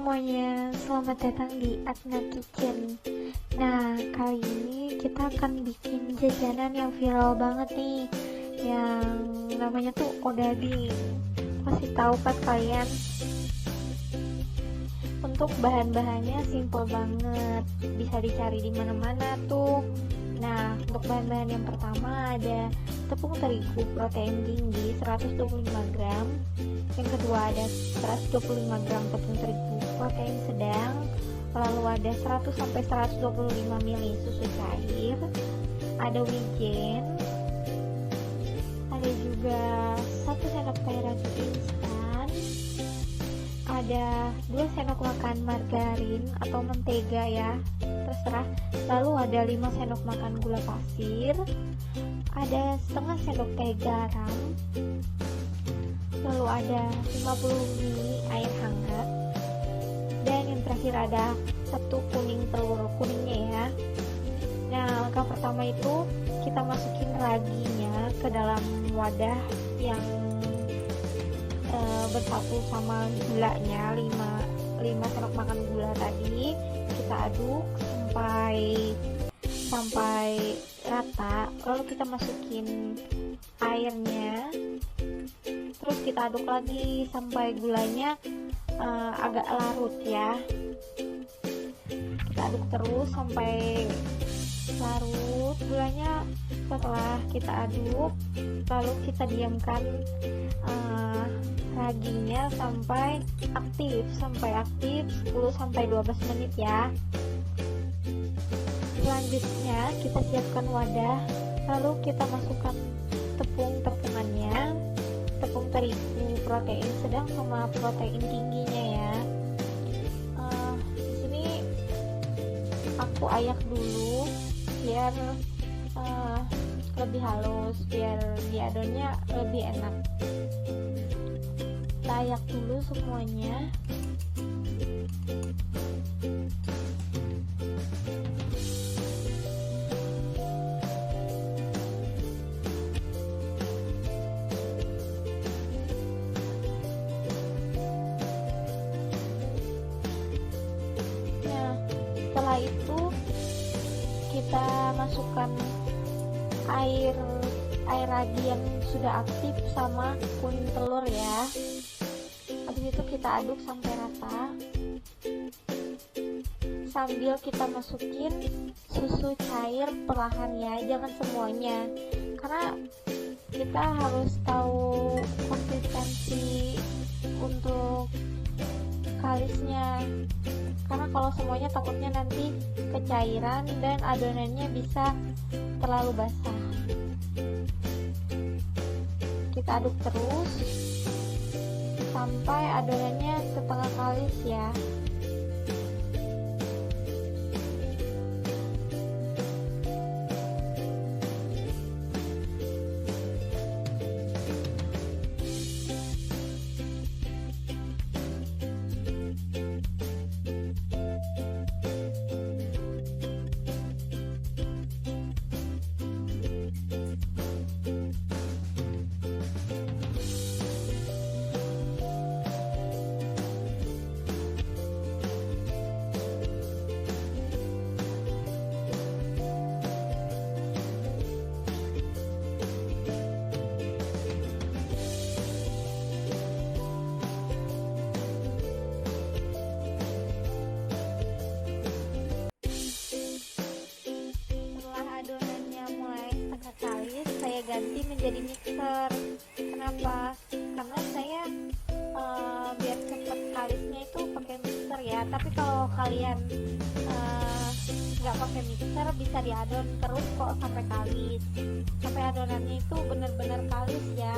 semuanya, selamat datang di Atna Kitchen. Nah, kali ini kita akan bikin jajanan yang viral banget nih, yang namanya tuh odading. Pasti tahu kan kalian? Untuk bahan-bahannya simple banget, bisa dicari di mana-mana tuh. Nah, untuk bahan-bahan yang pertama ada tepung terigu protein tinggi 125 gram. Yang kedua ada 125 gram tepung terigu protein sedang. Lalu ada 100 sampai 125 ml susu cair. Ada wijen. Ada juga 1 sendok teh ragi instan. Ada 2 sendok makan margarin atau mentega ya, terserah. Lalu ada 5 sendok makan gula pasir. Ada setengah sendok teh garam. Lalu ada 50 ml air hangat. Dan yang terakhir ada 1 kuning telur kuningnya ya. Nah, langkah pertama itu kita masukin raginya ke dalam wadah yang bersatu sama gulanya, 5 sendok makan gula tadi. Kita aduk sampai rata, lalu kita masukin airnya, terus kita aduk lagi sampai gulanya agak larut ya. Kita aduk terus sampai larut gulanya. Setelah kita aduk, lalu kita diamkan raginya sampai aktif 10-12 menit ya. Selanjutnya kita siapkan wadah, lalu kita masukkan tepung-tepungannya, tepung terigu protein sedang sama protein tingginya ya. Di sini aku ayak dulu biar lebih halus, biar diadonnya lebih enak. Kita ayak dulu semuanya. Nah, setelah itu kita masukkan air ragi yang sudah aktif sama kuning telur ya. Habis itu kita aduk sampai rata, sambil kita masukin susu cair perlahan ya, jangan semuanya, karena kita harus tahu konsistensi untuk kalisnya, karena kalau semuanya takutnya nanti kecairan dan adonannya bisa terlalu basah. Kita aduk terus sampai adonannya setengah kalis ya. Ganti menjadi mixer. Kenapa? Karena saya biar cepet kalisnya itu pakai mixer ya. Tapi kalau kalian nggak pakai mixer, bisa diadon terus kok sampai kalis, sampai adonannya itu bener-bener kalis ya.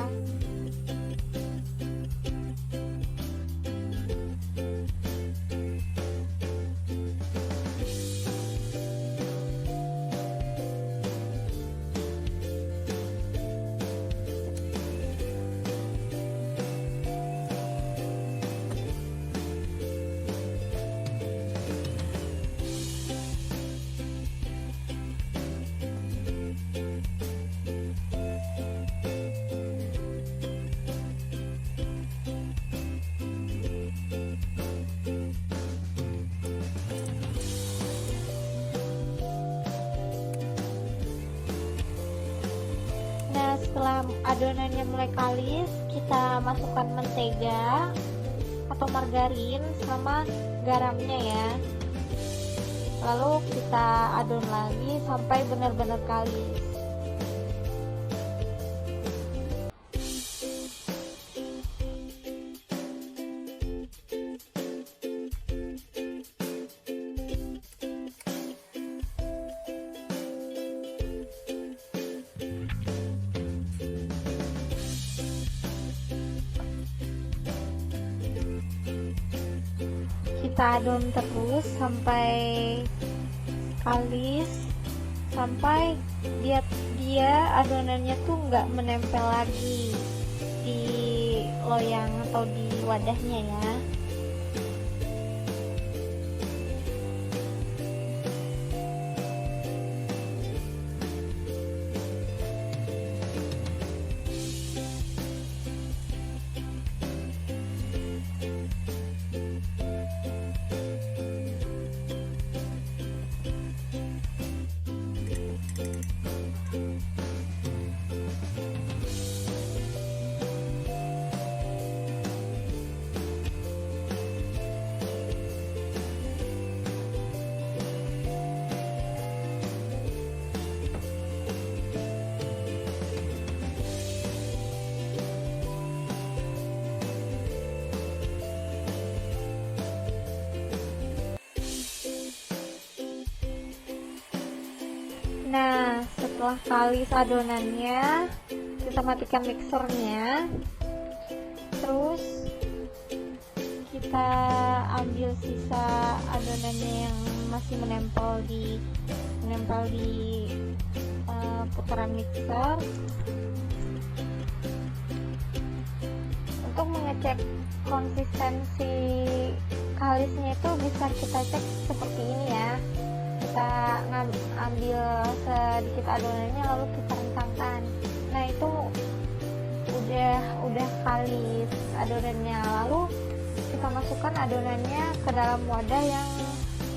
setelah adonannya mulai kalis, kita masukkan mentega atau margarin sama garamnya ya. Lalu kita adon lagi sampai benar-benar kalis. Kita adon terus sampai kalis, sampai dia adonannya tuh nggak menempel lagi di loyang atau di wadahnya ya. Nah, setelah kalis adonannya, kita matikan mixernya. Terus kita ambil sisa adonannya yang masih menempel di putaran mixer. Untuk mengecek konsistensi kalisnya itu bisa kita cek seperti ini ya. Kita ambil sedikit adonannya lalu kita rentangkan. Nah, itu udah kalis adonannya. Lalu kita masukkan adonannya ke dalam wadah yang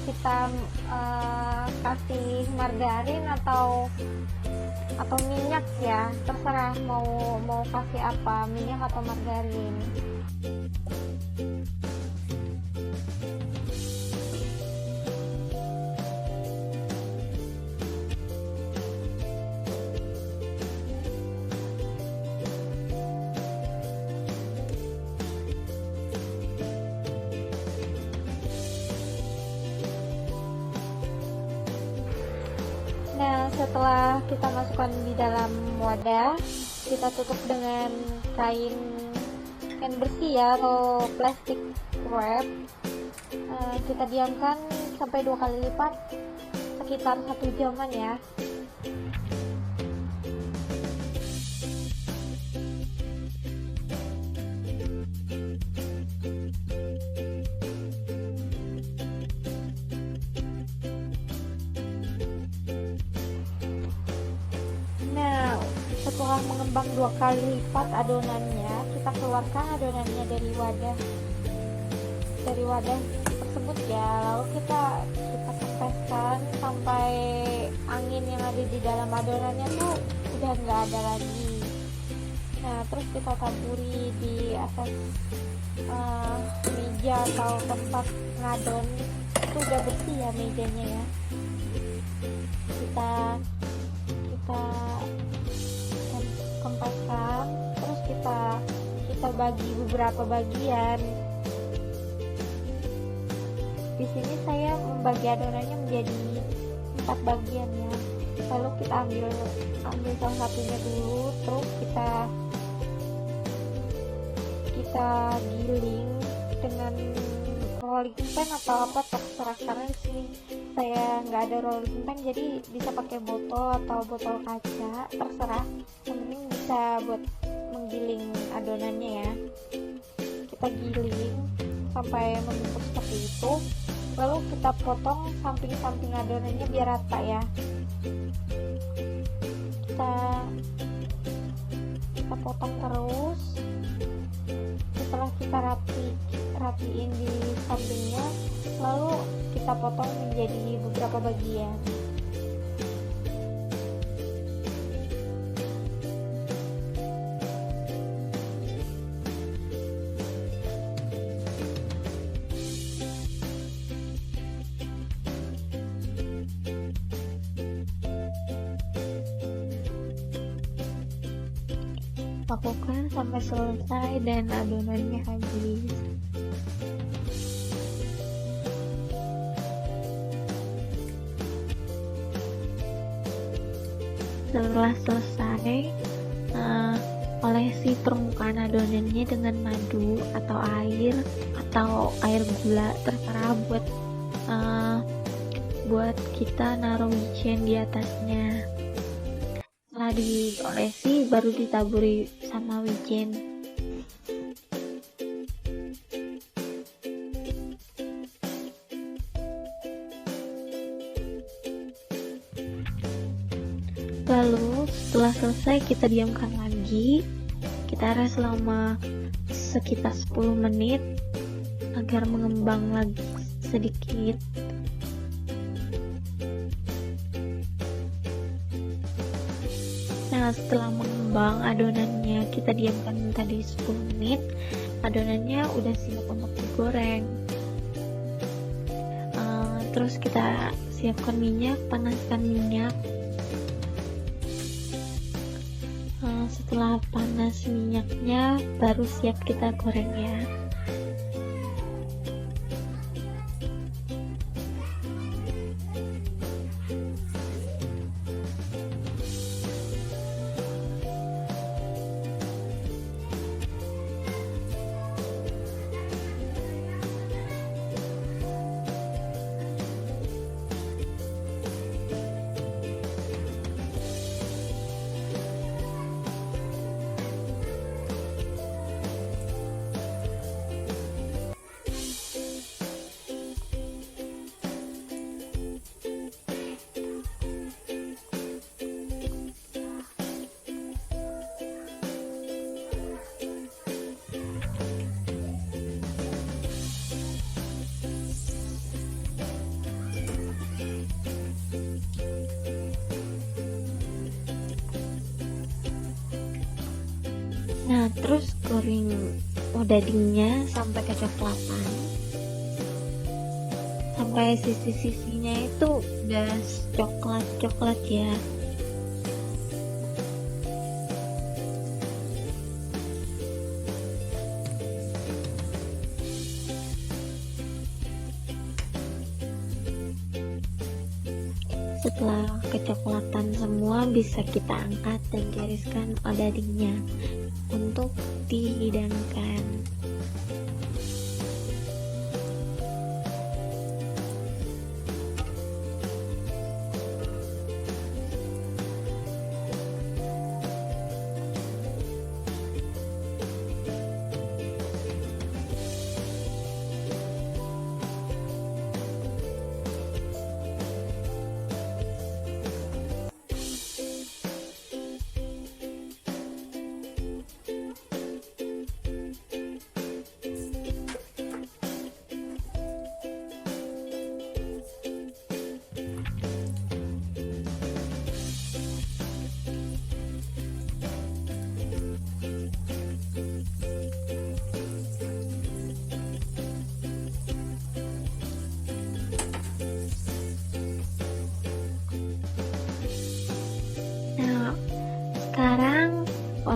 kita kasih margarin atau minyak ya, terserah mau kasih apa, minyak atau margarin. Nah, setelah kita masukkan di dalam wadah, kita tutup dengan kain bersih ya, atau plastik wrap. Kita diamkan sampai 2 kali lipat, sekitar 1 jaman ya. Setelah mengembang 2 kali lipat adonannya, kita keluarkan adonannya dari wadah tersebut ya. Lalu kita kempeskan sampai angin yang ada di dalam adonannya tuh udah nggak ada lagi. Nah, terus kita taburi di atas meja atau tempat ngadon. Itu udah bersih ya mejanya ya. Kita kempeskan, terus kita bagi beberapa bagian. Di sini saya membagi adonannya menjadi 4 bagian ya. Lalu kita ambil salah satunya dulu, terus kita giling dengan rolling pin atau apa terserah, karena di sini saya nggak ada rolling pin, jadi bisa pakai botol atau botol kaca, terserah, yang penting bisa buat menggiling adonannya ya. Kita giling sampai membentuk seperti itu, lalu kita potong samping-samping adonannya biar rata ya. Kita potong terus. Setelah kita rapiin di sampingnya, lalu kita potong menjadi beberapa bagian. Lakukan sampai selesai dan adonannya habis. Setelah selesai, olesi permukaan adonannya dengan madu atau air gula, terserah buat kita naruh wijen di atasnya. Setelah diolesi baru ditaburi sama wijen. Lalu setelah selesai kita diamkan lagi, kita res selama sekitar 10 menit agar mengembang lagi sedikit. Nah, setelah mengembang adonannya kita diamkan tadi 10 menit, adonannya udah siap untuk digoreng. Terus kita siapkan minyak, panaskan minyak. Setelah panas minyaknya baru siap kita goreng ya. Nah, terus goreng dagingnya sampai kecoklatan, sampai sisi-sisinya itu udah coklat-coklat ya. Setelah kecoklatan semua, bisa kita angkat dan tiriskan dagingnya untuk dihidangkan. Sekarang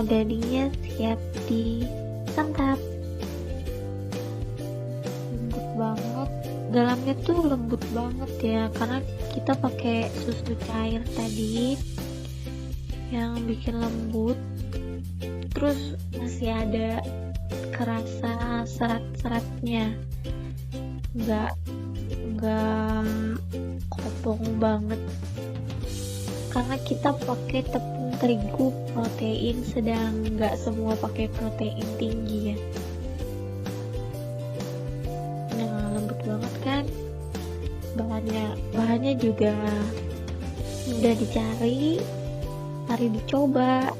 dagingnya siap disantap. Lembut banget, dalamnya tuh lembut banget ya, karena kita pakai susu cair tadi yang bikin lembut. Terus masih ada kerasa serat-seratnya, nggak kopong banget, karena kita pakai tepung terigu protein sedang, nggak semua pakai protein tinggi ya. Nah, lembut banget kan, bahannya juga mudah dicari, mari dicoba.